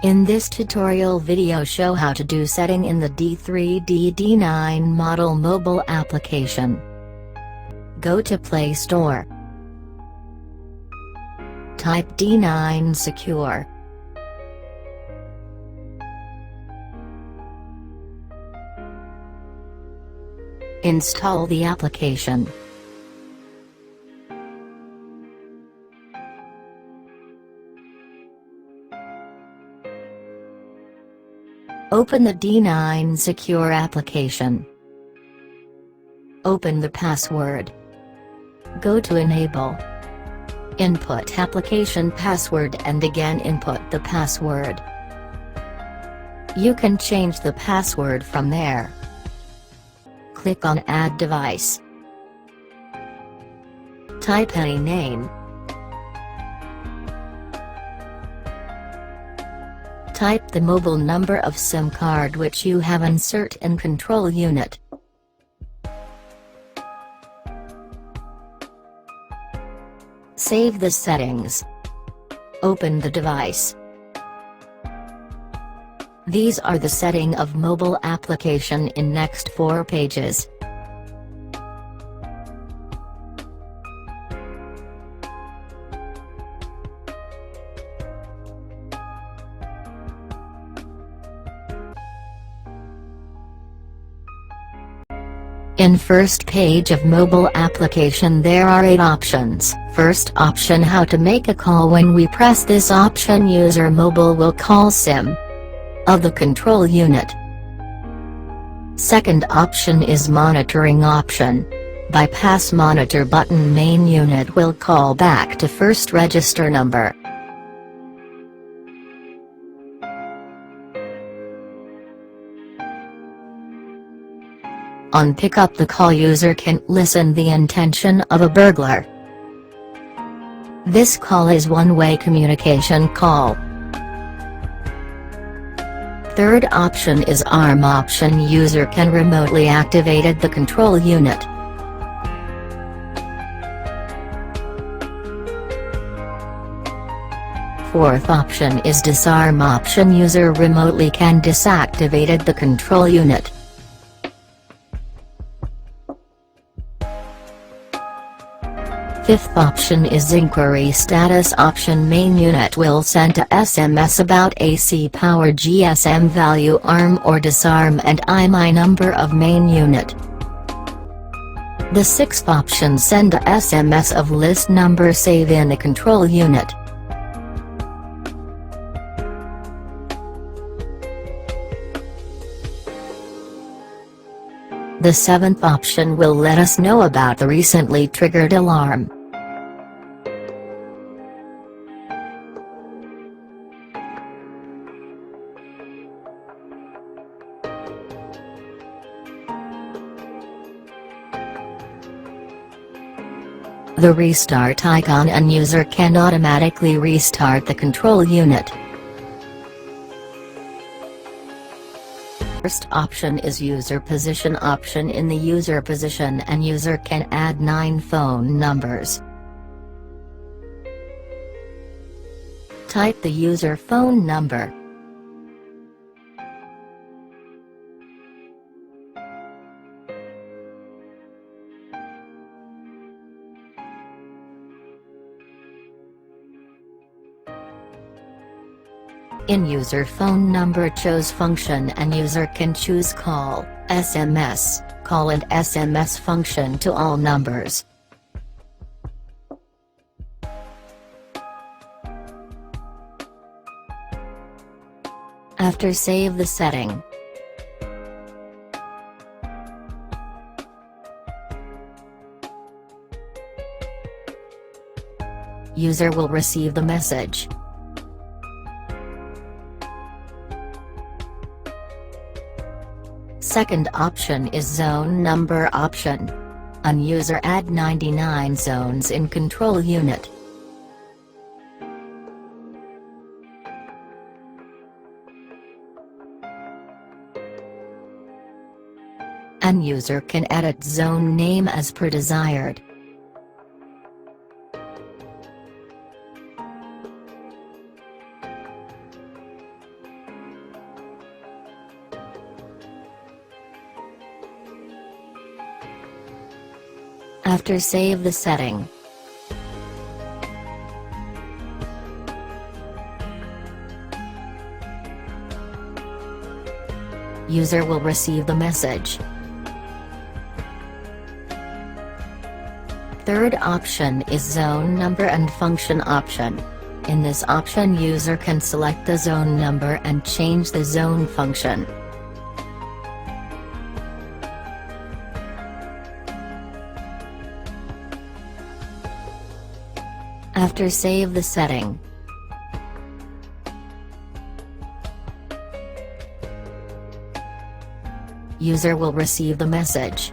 In this tutorial video show how to do setting in the D3D-D9 model mobile application. Go to Play Store. Type D9 Secure. Install the application. Open the D9 Secure application. Open the password. Go to Enable. Input application password and again input the password. You can change the password from there. Click on Add Device. Type any name. Type the mobile number of SIM card which you have insert in control unit. Save the settings. Open the device. These are the setting of mobile application in next 4 pages. In first page of mobile application there are 8 options. First option, how to make a call. When we press this option, user mobile will call SIM of the control unit. Second option is monitoring option. Bypass monitor button, main unit will call back to first register number. On pick up the call, user can listen the intention of a burglar. This call is one-way communication call. Third option is alarm option. User can remotely activate the control unit. Fourth option is disarm option. User remotely can deactivate the control unit. Fifth option is inquiry status option. Main unit will send a SMS about AC power, GSM value, arm or disarm and IMEI number of main unit. The sixth option, send a SMS of list number, save in the control unit. The seventh option will let us know about the recently triggered alarm. The restart icon, and user can automatically restart the control unit. First option is user position option. In the user position, and user can add 9 phone numbers. Type the user phone number. In user phone number, choose function, and user can choose call, SMS, call and SMS function to all numbers. After save the setting. User will receive the message. Second option is zone number option. An user add 99 zones in control unit. An user can edit zone name as per desired. After save the setting, user will receive the message. Third option is zone number and function option. In this option, user can select the zone number and change the zone function. After save the setting, user will receive the message.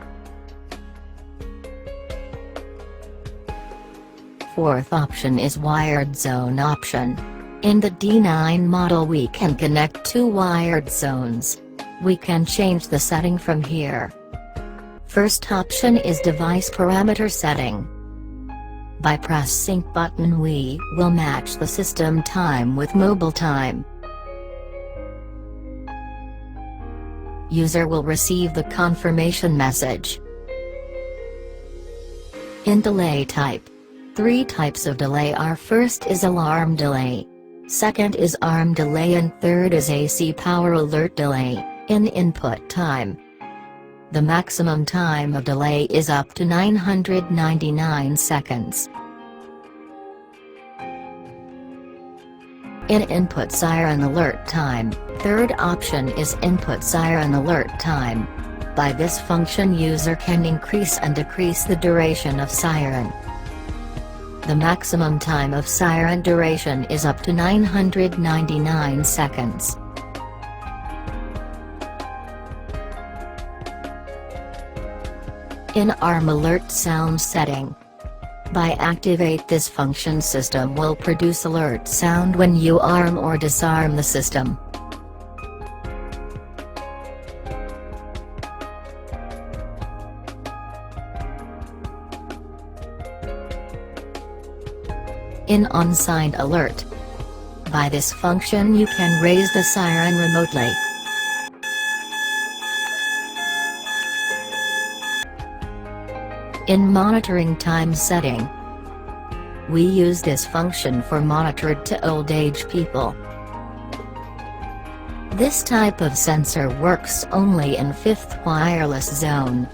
Fourth option is wired zone option. In the D9 model we can connect two wired zones. We can change the setting from here. First option is device parameter setting. By press sync button we will match the system time with mobile time. User will receive the confirmation message. In delay type, 3 types of delay are: first is alarm delay, second is arm delay, and third is AC power alert delay. In input time, the maximum time of delay is up to 999 seconds. In input siren alert time, third option is input siren alert time. By this function user can increase and decrease the duration of siren. The maximum time of siren duration is up to 999 seconds. In arm alert sound setting, by activate this function, system will produce alert sound when you arm or disarm the system. In on-sign alert, by this function you can raise the siren remotely. In monitoring time setting, we use this function for monitored to old age people. This type of sensor works only in 5th wireless zone.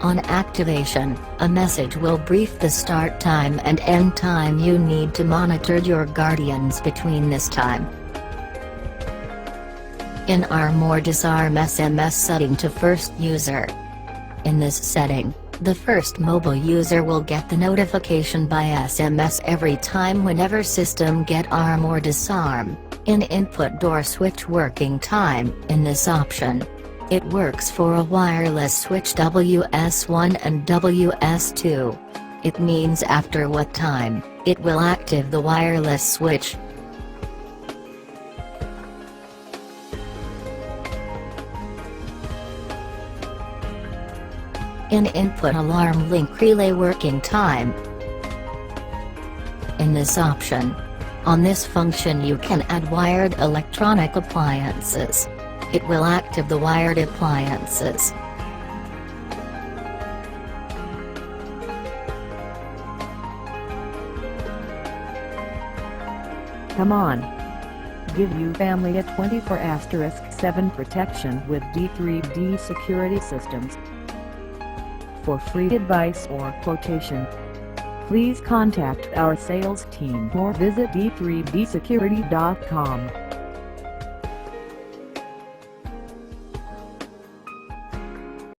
On activation, a message will brief the start time and end time you need to monitor your guardians between this time. In arm or disarm SMS setting to first user. In this setting, the first mobile user will get the notification by SMS every time whenever system get arm or disarm. In input door switch working time, in this option, it works for a wireless switch WS1 and WS2. It means after what time, it will active the wireless switch. In input alarm link relay working time. In this option, on this function you can add wired electronic appliances. It will active the wired appliances. Come on! Give you family a 24/7 protection with D3D Security Systems. For free advice or quotation, please contact our sales team or visit D3DSecurity.com.